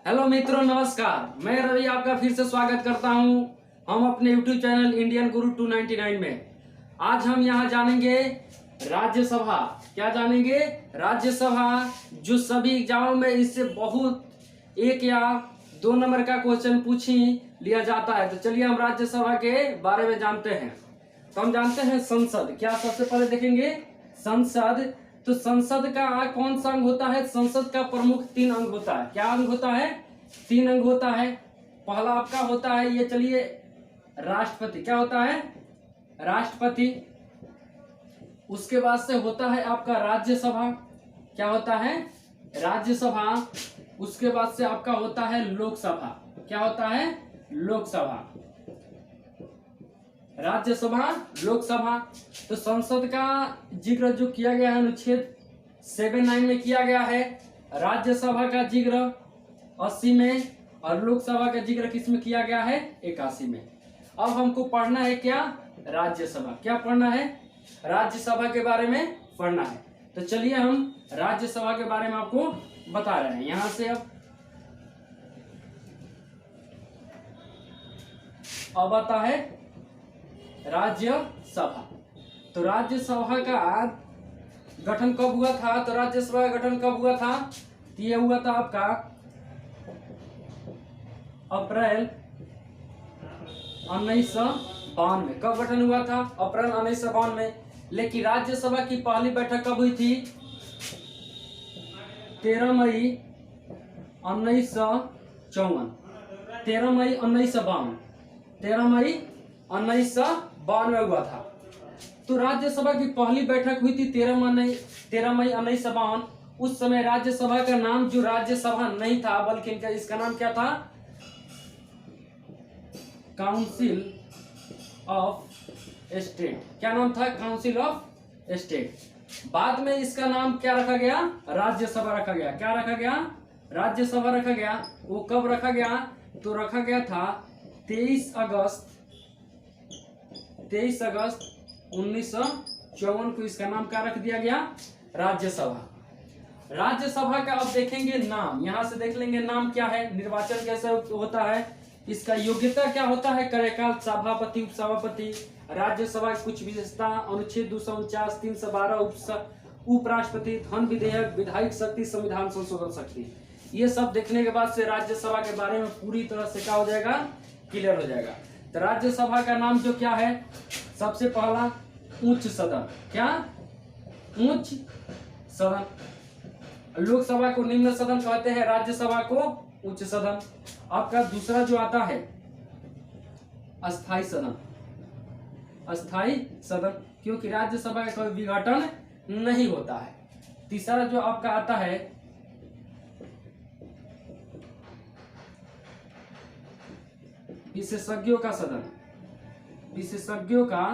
Hello मित्रों, नमस्कार। मैं रवि आपका फिर से स्वागत करता हूं हम अपने YouTube चैनल इंडियन गुरु 299 में। आज हम यहां जानेंगे राज्यसभा। क्या जानेंगे? राज्यसभा, जो सभी एग्जामों में इससे बहुत 1 या 2 नंबर का क्वेश्चन पूछ ही लिया जाता है। तो चलिए हम राज्यसभा के बारे में जानते हैं। तो हम जानते हैं संसद। क्या सबसे पहले देखेंगे संसद। तो संसद का कौन सा अंग होता है? संसद का प्रमुख 3 अंग होता है। क्या अंग होता है? 3 अंग होता है। पहला आपका होता है, ये चलिए, राष्ट्रपति। क्या होता है? राष्ट्रपति। उसके बाद से होता है आपका राज्यसभा। क्या होता है? राज्यसभा। उसके बाद से आपका होता है लोकसभा। क्या होता है? लोकसभा। राज्यसभा, लोकसभा। तो संसद का जिक्र जो किया गया है अनुच्छेद 79 में किया गया है। राज्यसभा का जिक्र 80 में और लोकसभा का जिक्र किस में किया गया है? 81 में। अब हमको पढ़ना है क्या? राज्यसभा। क्या पढ़ना है? राज्यसभा के बारे में पढ़ना है। तो चलिए हम राज्यसभा के बारे में आपको बता रहे हैं। यहां से अब आता है राज्यसभा। तो राज्यसभा का गठन कब हुआ था? तो राज्यसभा का गठन कब हुआ था? ये हुआ था आपका अप्रैल 1952। कब गठन हुआ था? अप्रैल 1952 में। लेकिन राज्यसभा की पहली बैठक कब हुई थी? 13 मई 1954। 13 मई 1952। 13 मई 1952 में हुआ था। तो राज्यसभा की पहली बैठक हुई थी 13 मई 1952। उस समय राज्यसभा का नाम जो राज्यसभा नहीं था, बल्कि इसका नाम क्या था? Council of state. क्या नाम था? Council of state. बाद में इसका नाम क्या रखा गया? राज्यसभा रखा गया। क्या रखा गया? राज्यसभा रखा गया। वो कब रखा गया? तो रखा गया था 23 अगस्त 1954 को इसका नाम क्या रख दिया गया? राज्यसभा। राज्यसभा का अब देखेंगे नाम। यहां से देख लेंगे नाम क्या है, निर्वाचन कैसे होता है, इसका योग्यता क्या होता है, कार्यकाल, सभापति, उपसभापति, राज्यसभा की कुछ विशेषता, अनुच्छेद 249, 312, उपराष्ट्रपति, धन विधेयक, विधायिक शक्ति, संविधान संशोधन शक्ति। ये सब देखने के बाद से राज्यसभा के बारे में पूरी तरह से क्या हो जाएगा? क्लियर हो जाएगा। तो राज्यसभा का नाम जो क्या है? सबसे पहला उच्च सदन। क्या? उच्च सदन। लोकसभा को निम्न सदन कहते हैं, राज्यसभा को उच्च सदन। आपका दूसरा जो आता है अस्थाई सदन। अस्थाई सदन, क्योंकि राज्यसभा का कोई विघटन नहीं होता है। तीसरा जो आपका आता है विशेषज्ञों का सदन। विशेषज्ञों का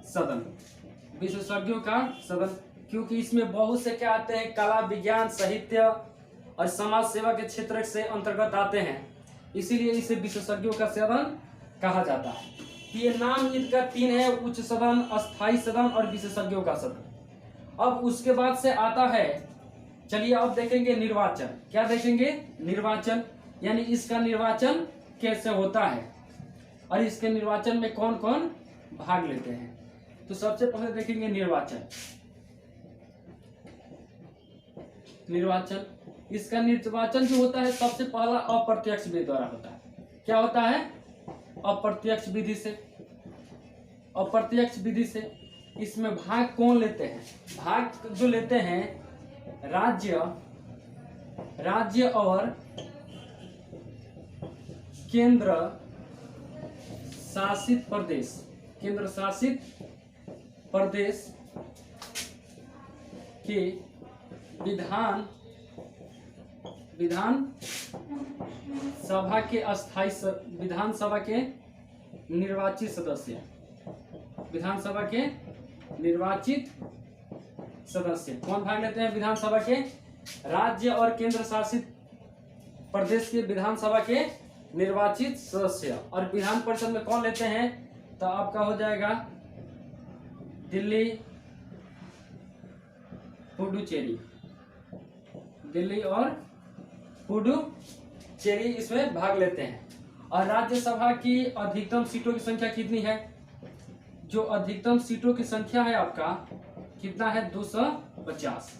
सदन। विशेषज्ञों का सदन, क्योंकि इसमें बहुत से क्या आते हैं? कला, विज्ञान, साहित्य और समाज सेवा के क्षेत्र से अंतर्गत आते हैं, इसीलिए इसे विशेषज्ञों का सदन कहा जाता है। ये नाम इनका 3 है, उच्च सदन, अस्थाई सदन और विशेषज्ञों का सदन। अब उसके बाद से आता है, चलिए अब देखेंगे निर्वाचन। क्या देखेंगे? निर्वाचन, यानी इसका निर्वाचन कैसे होता है और इसके निर्वाचन में कौन कौन भाग लेते हैं। तो सबसे पहले देखेंगे निर्वाचन। निर्वाचन, इसका निर्वाचन जो होता है सबसे पहला अप्रत्यक्ष विधि द्वारा होता है। क्या होता है? अप्रत्यक्ष विधि से। अप्रत्यक्ष विधि से इसमें भाग कौन लेते हैं? भाग जो लेते हैं राज्य और केंद्र शासित प्रदेश। केंद्र शासित प्रदेश के विधान सभा के अस्थाई विधानसभा के निर्वाचित सदस्य। विधानसभा के निर्वाचित सदस्य कौन भाग लेते हैं? विधानसभा के राज्य और केंद्र शासित प्रदेश के विधानसभा के निर्वाचित सदस्य। और विधान परिषद में कौन लेते हैं? तो आपका हो जाएगा दिल्ली, पुडुचेरी। दिल्ली और पुडुचेरी इसमें भाग लेते हैं। और राज्यसभा की अधिकतम सीटों की संख्या कितनी है? जो अधिकतम सीटों की संख्या है आपका कितना है? 250।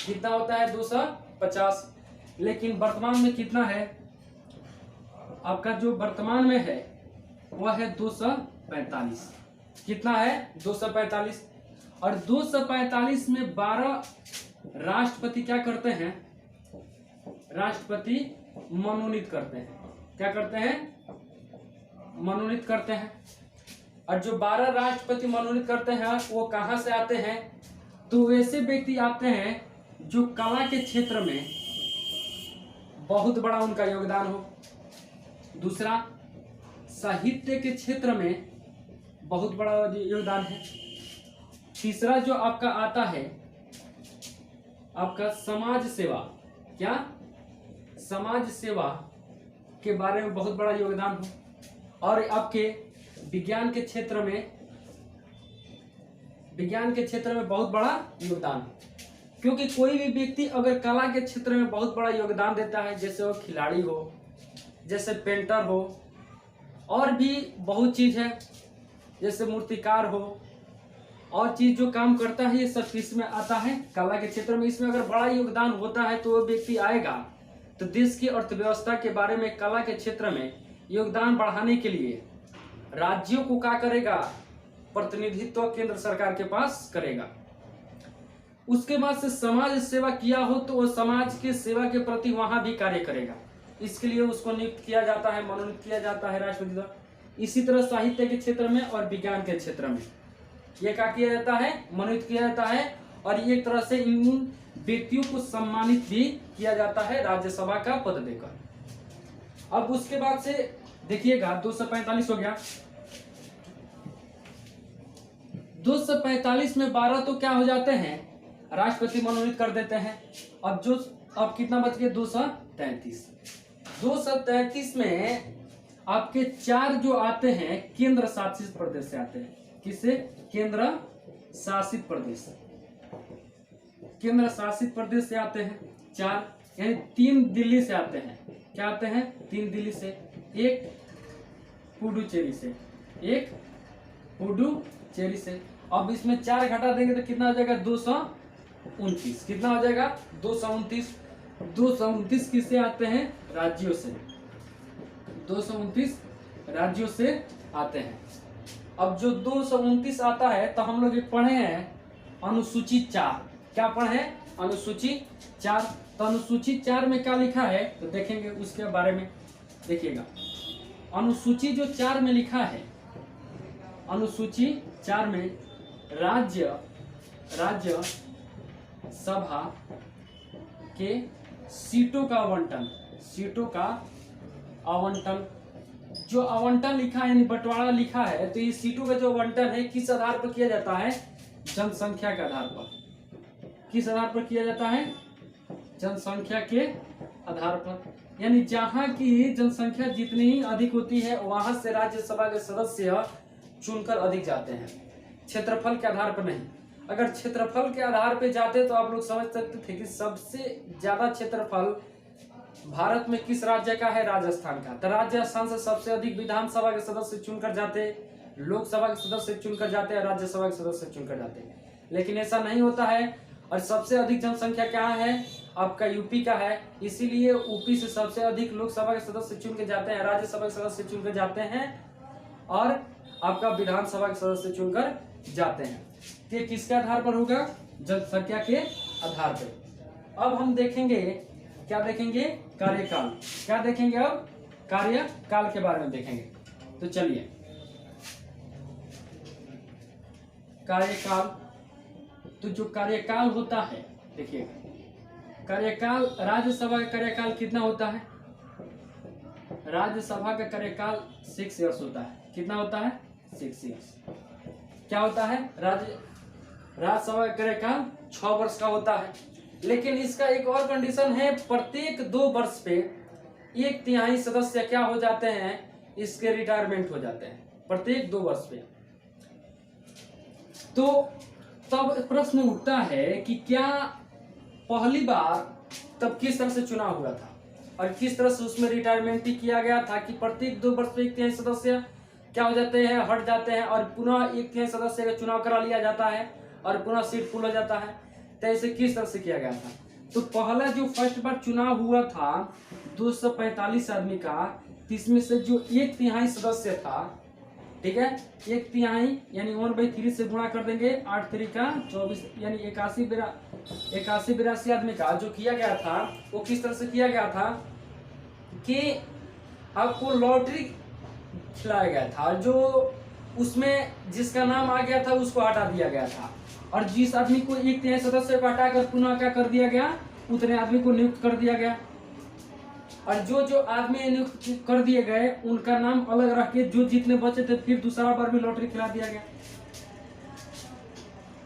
कितना होता है? 250। लेकिन वर्तमान में कितना है आपका? जो वर्तमान में है वह है 245। कितना है? 245। और 245 में 12 राष्ट्रपति क्या करते हैं? राष्ट्रपति मनोनीत करते हैं। क्या करते हैं? मनोनीत करते हैं। और जो 12 राष्ट्रपति मनोनीत करते हैं वो कहां से आते हैं? तो वैसे व्यक्ति आते हैं जो कला के क्षेत्र में बहुत बड़ा उनका योगदान हो। दूसरा, साहित्य के क्षेत्र में बहुत बड़ा योगदान है। तीसरा जो आपका आता है आपका समाज सेवा। क्या? समाज सेवा के बारे में बहुत बड़ा योगदान हो। और आपके विज्ञान के क्षेत्र में बहुत बड़ा योगदान हो। क्योंकि कोई भी व्यक्ति अगर कला के क्षेत्र में बहुत बड़ा योगदान देता है, जैसे वो खिलाड़ी हो, जैसे पेंटर हो, और भी बहुत चीज है, जैसे मूर्तिकार हो, और चीज जो काम करता है, ये सब इसमें आता है कला के क्षेत्र में। इसमें अगर बड़ा योगदान होता है तो वो व्यक्ति आएगा तो देश की अर्थव्यवस्था के बारे में कला के क्षेत्र में योगदान बढ़ाने के लिए राज्यों को क्या करेगा? प्रतिनिधित्व केंद्र सरकार के पास करेगा। उसके बाद से समाज सेवा किया हो तो वो समाज के सेवा के प्रति वहां भी कार्य करेगा। इसके लिए उसको नियुक्त किया जाता है, मनोनीत किया जाता है राष्ट्रपति द्वारा। इसी तरह साहित्य के क्षेत्र में और विज्ञान के क्षेत्र में ये क्या किया जाता है? मनोनीत किया जाता है। और एक तरह से इन व्यक्तियों को सम्मानित भी किया जाता है राज्यसभा का पद देकर। अब उसके बाद से देखिएगा 245 हो गया। 245 में 12 तो क्या हो जाते हैं? राष्ट्रपति मनोनीत कर देते हैं। अब कितना बच गया? 233। 233 में आपके 4 जो आते हैं केंद्र शासित प्रदेश से आते हैं। किससे? केंद्र शासित प्रदेश। केंद्र शासित प्रदेश से आते हैं 4, यानी 3 दिल्ली से आते हैं। क्या आते हैं? 3 दिल्ली से, 1 पुडुचेरी से, 1 पुडुचेरी से। अब इसमें 4 घटा देंगे तो कितना हो जाएगा? 229। कितना हो जाएगा? 229। 229 किससे आते हैं? राज्यों से। 229 राज्यों से आते हैं। अब जो 229 आता है तो हम लोग ये पढ़े हैं अनुसूची 4। क्या पढ़े हैं? अनुसूची 4। तो अनुसूची 4 में क्या लिखा है तो देखेंगे उसके बारे में। देखिएगा अनुसूची जो 4 में लिखा है, अनुसूची 4 में राज्य सभा के सीटों का आवंटन, जो आवंटन लिखा है यानी बंटवारा लिखा है, तो ये सीटों का जो आवंटन है किस आधार पर किया जाता है? जनसंख्या के आधार पर। किस आधार पर किया जाता है? जनसंख्या के आधार पर। यानी जहां की जनसंख्या जितनी अधिक होती है वहां से राज्यसभा के सदस्य चुनकर अधिक जाते हैं, क्षेत्रफल के आधार पर नहीं। अगर क्षेत्रफल के आधार पर जाते तो आप लोग समझ सकते थे कि सबसे ज्यादा क्षेत्रफल भारत में किस राज्य का है? राजस्थान का। तो राजस्थान से सबसे अधिक विधानसभा के सदस्य चुनकर जाते, लोकसभा के सदस्य चुनकर जाते हैं, राज्यसभा के सदस्य चुनकर जाते हैं। लेकिन ऐसा नहीं होता है। और सबसे अधिक जनसंख्या क्या है? आपका यूपी का है, इसीलिए यूपी से सबसे अधिक लोकसभा के सदस्य चुन के जाते हैं, राज्यसभा के सदस्य चुनकर जाते हैं, और आपका विधानसभा के सदस्य चुनकर जाते हैं। ये किसके आधार पर होगा? जनसंख्या के आधार पर। अब हम देखेंगे, क्या देखेंगे? कार्यकाल। क्या देखेंगे? अब कार्यकाल के बारे में देखेंगे। तो चलिए, कार्यकाल। तो जो कार्यकाल होता है, देखिए कार्यकाल, राज्यसभा का कार्यकाल कितना होता है? राज्यसभा का कार्यकाल 6 इयर्स होता है। कितना होता है? 6 इयर्स। क्या होता है? राज्यसभा का कार्यकाल 6 वर्ष का होता है। लेकिन इसका एक और कंडीशन है, प्रत्येक 2 वर्ष पे 1/3 सदस्य क्या हो जाते हैं? इसके रिटायरमेंट हो जाते हैं, प्रत्येक 2 वर्ष पे। तो तब प्रश्न उठता है कि क्या पहली बार तब किस तरह से चुनाव हुआ था? और किस तरह से उसमें रिटायरमेंट भी किया गया था कि प्रत्येक 2 वर्ष पे 1/3 सदस्य क्या हो जाते हैं, हट जाते हैं और पुनः 1/3 सदस्य का चुनाव करा लिया जाता है और पुनः सीट फुल हो जाता है। तो ऐसे किस तरह से किया गया था? तो पहला जो फर्स्ट बार चुनाव हुआ था 245 आदमी का, इसमें से जो 1/3 सदस्य था, ठीक है, 1/3 यानी 1/3 से गुणा कर देंगे, 8 3 का 24 यानी 81-82 आदमी का जो किया गया था वो किस तरह से किया गया था कि आपको लॉटरी खिलाया गया था, जो उसमें जिसका नाम आ गया था उसको हटा दिया गया था और जिस आदमी को 1/3 सदस्य को हटाकर पुनः क्या कर दिया गया, उतने आदमी को नियुक्त कर दिया गया और जो जो आदमी नियुक्त कर दिए गए उनका नाम अलग रख के जो जितने बचे थे फिर दूसरा बार भी लॉटरी खिला दिया गया।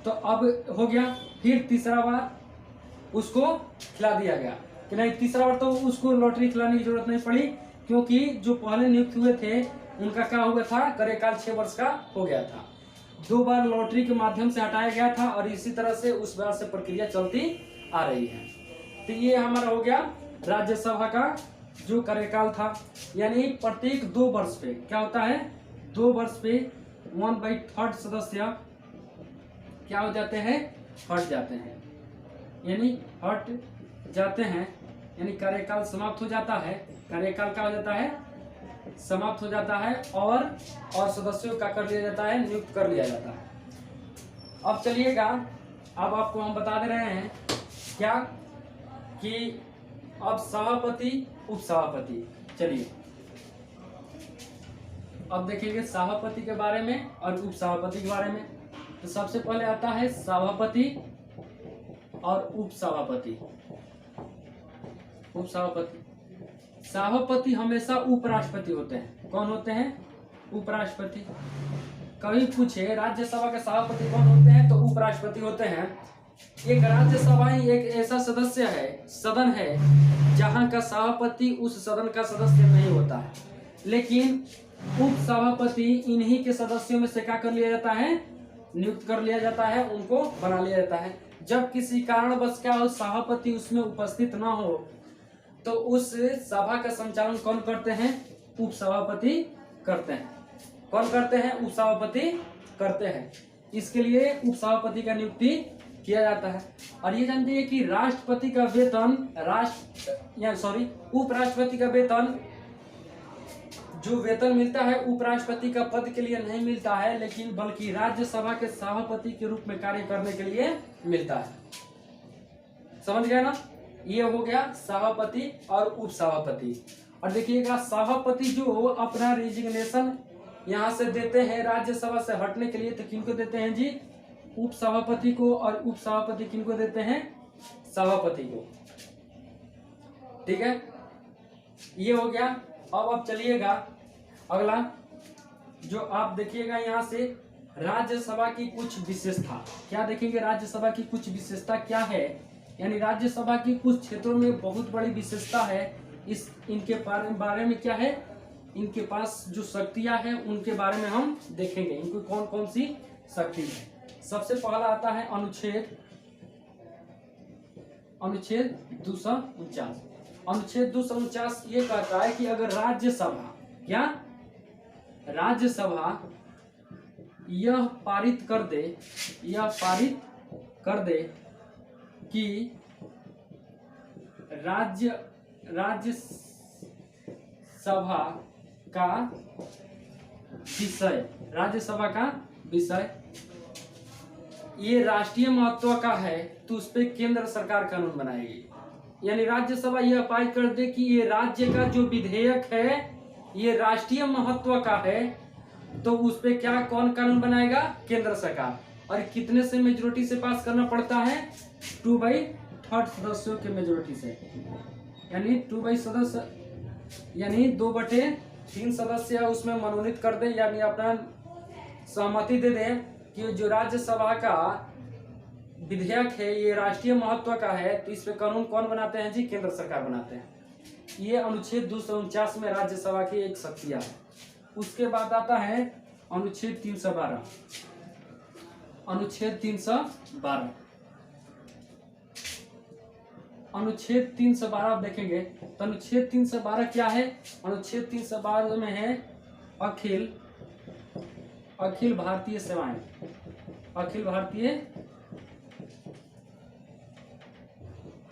तो अब हो गया, फिर तीसरा बार उसको खिला दिया गया कि नहीं, तीसरा बार तो उसको लॉटरी खिलाने की जरूरत नहीं पड़ी क्योंकि जो पहले नियुक्त हुए थे उनका क्या हुआ था, कार्यकाल 6 वर्ष का हो गया था। 2 बार लॉटरी के माध्यम से हटाया गया था और इसी तरह से उस बार से प्रक्रिया चलती आ रही है। तो ये हमारा हो गया राज्यसभा का जो कार्यकाल था, यानी प्रत्येक 2 वर्ष पे क्या होता है, 2 वर्ष पे 1/3 सदस्य क्या हो जाते हैं, हट जाते हैं, यानी हट जाते हैं, यानी कार्यकाल समाप्त हो जाता है, कार्यकाल क्या हो जाता है, समाप्त हो जाता है और सदस्यों का कर लिया जाता है, नियुक्त कर लिया जाता है। अब चलिएगा, अब आपको हम बता दे रहे हैं क्या कि अब सभापति उप सभापति, चलिए अब देखेंगे सभापति के बारे में और उप सभापति के बारे में। तो सबसे पहले आता है सभापति और उप सभापति। उप सभापति, सभापति हमेशा उपराष्ट्रपति होते हैं। कौन होते हैं, उपराष्ट्रपति। कभी पूछे राज्यसभा के सभापति कौन होते हैं, तो उपराष्ट्रपति होते हैं। एक राज्यसभा ही एक ऐसा सदस्य है, सदन है, जहां का सभापति उस सदन का सदस्य नहीं होता है, लेकिन उप सभापति इन्हीं के सदस्यों में से क्या कर लिया जाता है, नियुक्त कर लिया जाता है, उनको बना लिया जाता है। जब किसी कारणवश क्या हो, सभापति उसमें उपस्थित ना हो, तो उस सभा का संचालन कौन करते हैं, उप सभापति करते हैं। कौन करते हैं, उप सभापति करते हैं। इसके लिए उप सभापति का नियुक्ति किया जाता है। और ये जानते हैं कि राष्ट्रपति का वेतन उपराष्ट्रपति का वेतन, जो वेतन मिलता है उपराष्ट्रपति का पद के लिए नहीं मिलता है, लेकिन बल्कि राज्यसभा के सभापति के रूप में कार्य करने के लिए मिलता है। समझ गए ना, ये हो गया सभापति और उप सभापति। और देखिएगा, सभापति जो अपना रेजिग्नेशन यहाँ से देते हैं राज्यसभा से हटने के लिए, तो किनको देते हैं जी, उप सभापति को, और उप सभापति किनको देते हैं, सभापति को। ठीक है, ये हो गया। अब चलिएगा अगला, जो आप देखिएगा यहाँ से राज्यसभा की कुछ विशेषता, क्या देखेंगे, राज्यसभा की कुछ विशेषता क्या है, यानी राज्यसभा की कुछ क्षेत्रों में बहुत बड़ी विशेषता है। इनके बारे में क्या है, इनके पास जो शक्तियां हैं उनके बारे में हम देखेंगे, इनको कौन कौन सी शक्ति है। सबसे पहला आता है अनुच्छेद 249। अनुच्छेद 249 ये कहता है कि अगर राज्यसभा यह पारित कर दे कि राज्यसभा का विषय ये राष्ट्रीय महत्व का है, तो उस पर केंद्र सरकार कानून बनाएगी। यानी राज्यसभा यह पारित कर दे कि ये राज्य का जो विधेयक है ये राष्ट्रीय महत्व का है, तो उस पर क्या कौन कानून बनाएगा, केंद्र सरकार। और कितने से मेजोरिटी से पास करना पड़ता है, 2/3 सदस्यों के मेजोरिटी से, यानी 2/3 सदस्य उसमें मनोनीत कर दे, यानी अपना सहमति दे दे कि जो राज्यसभा का विधेयक है ये राष्ट्रीय महत्व का है, तो इस पे कानून कौन बनाते हैं जी, केंद्र सरकार बनाते हैं। ये अनुच्छेद 249 में राज्यसभा की एक शक्तियां है। उसके बाद आता है अनुच्छेद 312। अनुच्छेद 312 अनुच्छेद 312 आप देखेंगे तो अनुच्छेद 312 क्या है? अनुच्छेद 312 में है अखिल भारतीय सेवाएं। अखिल भारतीय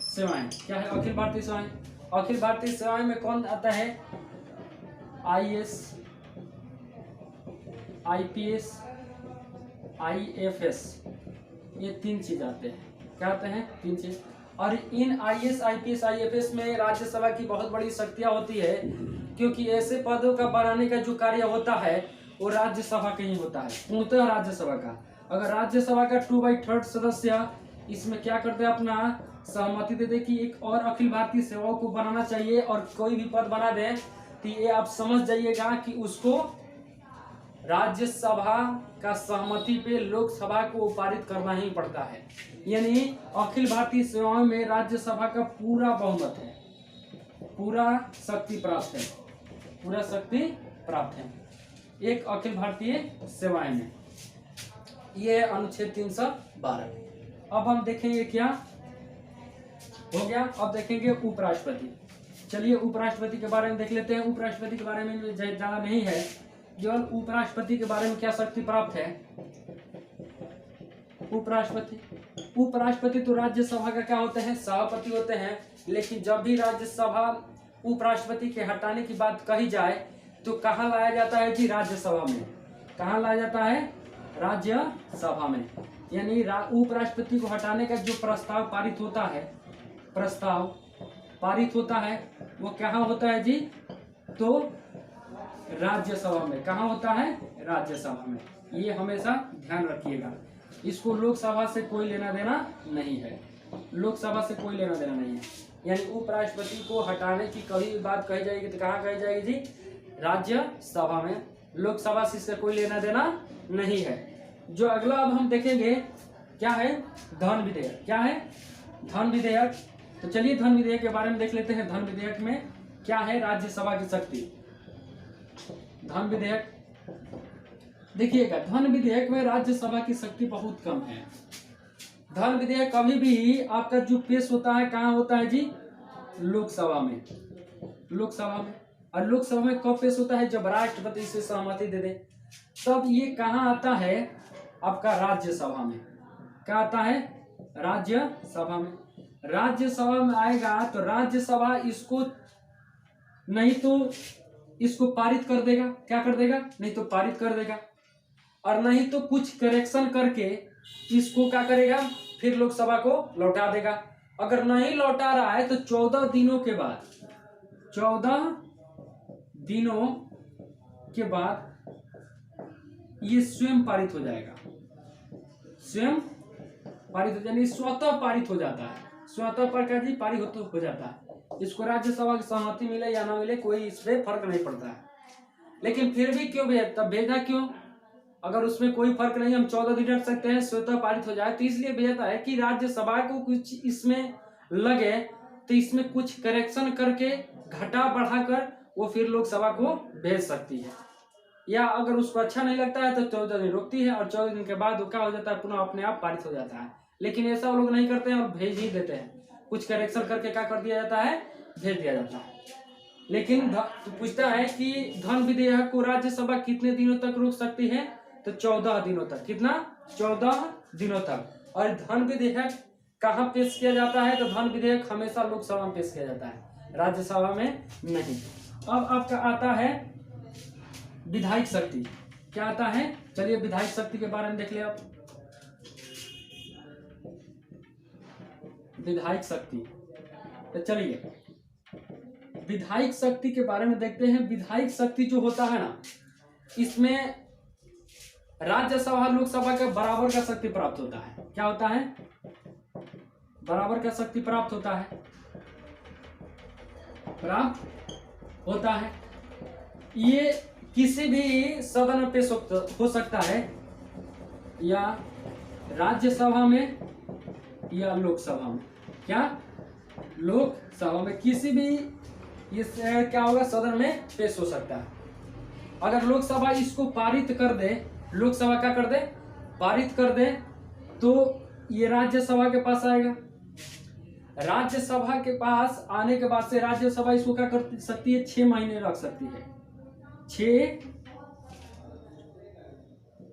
सेवाएं क्या है? अखिल भारतीय सेवाएं। अखिल भारतीय सेवाएं में कौन आता है? IAS, IPS, IFS, ये 3 चीज आते हैं। क्या आते हैं? 3 चीज। और इन IAS, IPS, IFS में राज्यसभा की बहुत बड़ी शक्तियां होती है, क्योंकि ऐसे पदों का बनाने का जो कार्य होता है वो राज्यसभा का ही होता है, पूर्णतः राज्यसभा का। अगर राज्यसभा का 2/3 सदस्य इसमें क्या करते हैं? अपना सहमति दे दे कि एक और अखिल भारतीय सेवाओं को बनाना चाहिए और कोई भी पद बना दे, तो ये आप समझ जाइएगा कि उसको राज्यसभा का सहमति पे लोकसभा को पारित करना ही पड़ता है। यानी अखिल भारतीय सेवाओं में राज्यसभा का पूरा बहुमत है, पूरा शक्ति प्राप्त है, पूरा शक्ति प्राप्त है एक अखिल भारतीय सेवाएं में। ये अनुच्छेद 312। अब हम देखेंगे क्या हो गया। अब देखेंगे उपराष्ट्रपति। चलिए उपराष्ट्रपति के बारे में देख लेते हैं। उपराष्ट्रपति के बारे में ज्यादा नहीं है, केवल उपराष्ट्रपति के बारे में क्या शक्ति प्राप्त है? उपराष्ट्रपति तो राज्यसभा का क्या होते हैं? सभापति होते हैं। लेकिन जब भी राज्यसभा उपराष्ट्रपति के हटाने की बात कही जाए तो कहाँ लाया जाता है जी? राज्यसभा में। कहाँ लाया जाता है? राज्यसभा में। यानी उपराष्ट्रपति को हटाने का जो प्रस्ताव पारित होता है वो कहाँ होता है जी? तो राज्यसभा में। कहाँ होता है? राज्यसभा में। ये हमेशा ध्यान रखिएगा। इसको लोकसभा से कोई लेना देना नहीं है, लोकसभा से कोई लेना देना नहीं है। यानी उपराष्ट्रपति को हटाने की कभी बात कही जाएगी तो कहाँ कही जाएगी जी? राज्यसभा में। लोकसभा से इससे कोई लेना देना नहीं है। जो अगला अब हम देखेंगे क्या है? धन विधेयक। क्या है? धन विधेयक। तो चलिए धन विधेयक के बारे में देख लेते हैं। धन विधेयक में क्या है? राज्यसभा की शक्ति। धन विधेयक देखिएगा, धन विधेयक में राज्यसभा की शक्ति बहुत कम है। धन विधेयक कभी भी आपका जो पेश होता है कहाँ होता है जी? लोकसभा में। लोकसभा में। और लोकसभा में कब पेश होता है? जब राष्ट्रपति से सहमति दे दे, तब ये कहाँ आता है? आपका राज्यसभा में। क्या आता है? राज्यसभा में। राज्यसभा में आएगा तो राज्यसभा इसको नहीं तो इसको पारित कर देगा। क्या कर देगा? नहीं तो पारित कर देगा, और नहीं तो कुछ करेक्शन करके इसको क्या करेगा? फिर लोकसभा को लौटा देगा। अगर नहीं लौटा रहा है तो 14 दिनों के बाद, 14 दिनों के बाद ये स्वयं पारित हो जाएगा। स्वयं पारित हो जाए, स्वतः पारित हो जाता है। स्वतः पर क्या जी? पारित हो जाता है। इसको राज्यसभा की सहमति मिले या ना मिले कोई इस पे फर्क नहीं पड़ता है। लेकिन फिर भी क्यों भेजा क्यों? अगर उसमें कोई फर्क नहीं, हम 14 दिन रख सकते हैं, स्वतः पारित हो जाए, तो इसलिए भेजा है कि राज्यसभा को कुछ इसमें लगे तो इसमें कुछ करेक्शन करके घटा बढ़ाकर वो फिर लोकसभा को भेज सकती है। या अगर उसको अच्छा नहीं लगता है तो 14 दिन रोकती है, और 14 दिन के बाद वो क्या हो जाता है? पुनः अपने आप पारित हो जाता है। लेकिन ऐसा वो लोग नहीं करते हैं और भेज ही देते हैं। कुछ करेक्शन करके क्या कर दिया जाता है? भेज दिया जाता है। लेकिन तो पूछता है कि धन विधेयक को राज्यसभा कितने दिनों तक रोक सकती है? तो 14 दिनों तक। कितना? 14 दिनों तक। और धन विधेयक कहाँ पेश किया जाता है? तो धन विधेयक हमेशा लोकसभा में पेश किया जाता है, राज्यसभा में नहीं। अब आपका आता है विधायिक शक्ति। क्या आता है? चलिए विधायिक शक्ति के बारे में देख ले आप। विधायिक शक्ति, तो चलिए विधायिक शक्ति के बारे में देखते हैं। विधायिक शक्ति जो होता है ना, इसमें राज्यसभा लोकसभा का बराबर का शक्ति प्राप्त होता है। क्या होता है? बराबर का शक्ति प्राप्त होता है, प्राप्त होता है। ये किसी भी सदन में पेश हो सकता है, या राज्यसभा में या लोकसभा में। क्या? लोकसभा में। किसी भी इस क्या होगा? सदन में पेश हो सकता है। अगर लोकसभा इसको पारित कर दे, लोकसभा क्या कर दे? पारित कर दे, तो ये राज्यसभा के पास आएगा। राज्यसभा के पास आने के बाद से राज्यसभा इसको क्या कर सकती है, 6 महीने रख सकती है।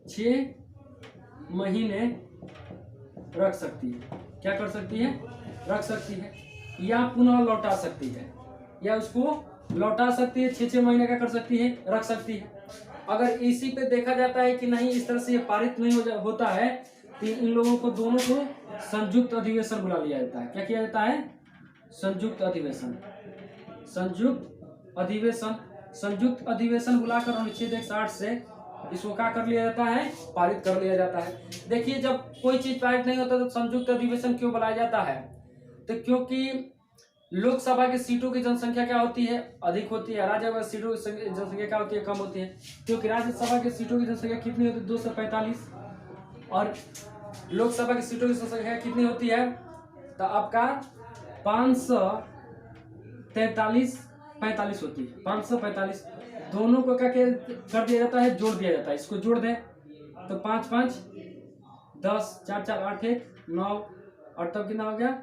6 महीने रख सकती है। क्या कर सकती है, रख सकती है, या पुनः लौटा सकती है, या उसको लौटा सकती है। 6 महीने क्या कर सकती है, रख सकती है। अगर इसी पे देखा जाता है कि नहीं इस तरह से ये पारित नहीं होता है, तो इन लोगों को दोनों को संयुक्त अधिवेशन बुला लिया जाता है। क्या किया जाता है, संयुक्त अधिवेशन। संयुक्त अधिवेशन, संयुक्त अधिवेशन बुलाकर अनुच्छेद 160 से इसको क्या कर लिया जाता है, पारित कर लिया जाता है। देखिए जब कोई चीज पारित नहीं होता तो संयुक्त अधिवेशन क्यों बुलाया जाता है, तो क्योंकि लोकसभा की सीटों की जनसंख्या क्या होती है, अधिक होती है। राज्यसभा सीटों की जनसंख्या क्या होती है, कम होती है। क्योंकि राज्यसभा की सीटों की जनसंख्या कितनी होती है, 245, और लोकसभा की सीटों की जनसंख्या कितनी होती है, तो आपका 545 होती है। 545 दोनों को क्या कर दिया जाता है, जोड़ दिया जाता है। इसको जोड़ दें तो 5 5 10, 4 4 8 1 9, और तब कितना हो गया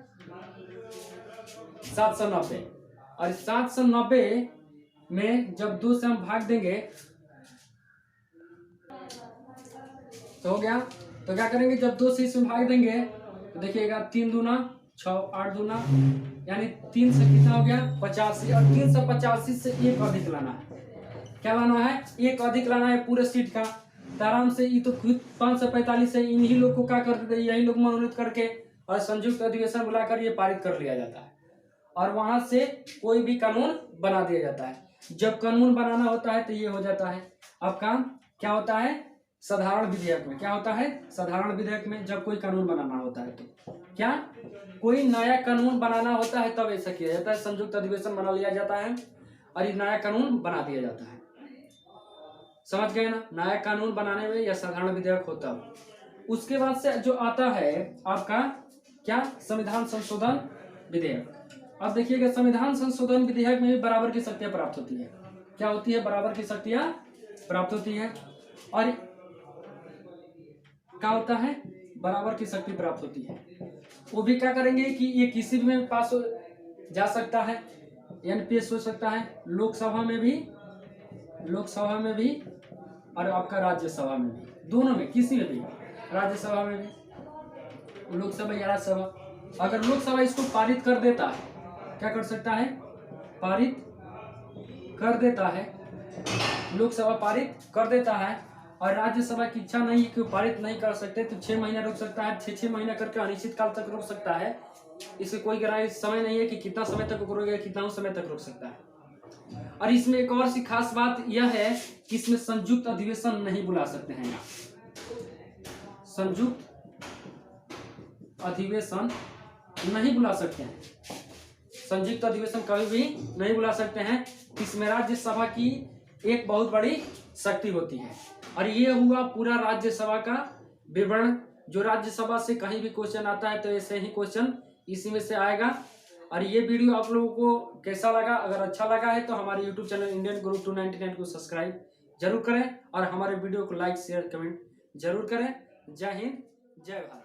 790। और 790 में जब 2 से हम भाग देंगे तो हो गया। तो क्या करेंगे, जब 2 से इसमें भाग देंगे तो देखिएगा 3 दूना 6, 8 दूना, यानी 3 से कितना हो गया 85, और 385 से एक अधिक लाना है। क्या लाना है, एक अधिक लाना है पूरे सीट का। तो आराम से ये तो खुद 545 है, इन्हीं लोग को क्या कर देते, यही लोग मनोनीत करके और संयुक्त अधिवेशन बुलाकर ये पारित कर लिया जाता है, और वहां से कोई भी कानून बना दिया जाता है। जब कानून बनाना होता है तो ये हो जाता है। अब काम क्या होता है, साधारण विधेयक में। क्या होता है, साधारण विधेयक में जब कोई कानून बनाना होता है तो क्या कोई नया कानून बनाना होता है तब ऐसा किया जाता है, संयुक्त अधिवेशन बना लिया जाता है और ये नया कानून बना दिया जाता है। समझ गए ना, नया कानून बनाने में या साधारण विधेयक होता है। उसके बाद से जो आता है आपका क्या, संविधान संशोधन विधेयक। अब देखिएगा संविधान संशोधन विधेयक में भी बराबर की शक्तियां प्राप्त होती है। क्या होती है, बराबर की शक्तियां प्राप्त होती है। और क्या होता है, बराबर की शक्ति प्राप्त होती है। वो भी क्या करेंगे कि ये किसी भी में पास हो जा सकता है, यानी पेश हो सकता है, लोकसभा में भी और आपका राज्यसभा में भी, दोनों में, किसी में भी, राज्यसभा में भी, लोकसभा या राज्यसभा। अगर लोकसभा इसको पारित कर देता है, क्या कर सकता है, पारित कर देता है, लोकसभा पारित कर देता है, और राज्यसभा की इच्छा नहीं है कि पारित नहीं कर सकते तो 6 महीना रुक सकता है। 6 महीना करके अनिश्चित काल तक रुक सकता है। इससे कोई ग्राह्य समय नहीं है कि कितना समय तक रुकेगा, कितना समय तक रुक सकता है। और इसमें एक और सी खास बात यह है कि इसमें संयुक्त अधिवेशन नहीं बुला सकते हैं आप, संयुक्त अधिवेशन नहीं बुला सकते हैं, संयुक्त अधिवेशन कभी भी नहीं बुला सकते हैं। इसमें राज्यसभा की एक बहुत बड़ी शक्ति होती है। और ये हुआ पूरा राज्यसभा का विवरण। जो राज्यसभा से कहीं भी क्वेश्चन आता है तो ऐसे ही क्वेश्चन इसी में से आएगा। और ये वीडियो आप लोगों को कैसा लगा, अगर अच्छा लगा है तो हमारे यूट्यूब चैनल इंडियन गुरु 299 को सब्सक्राइब जरूर करें, और हमारे वीडियो को लाइक शेयर कमेंट जरूर करें। जय हिंद, जय भारत।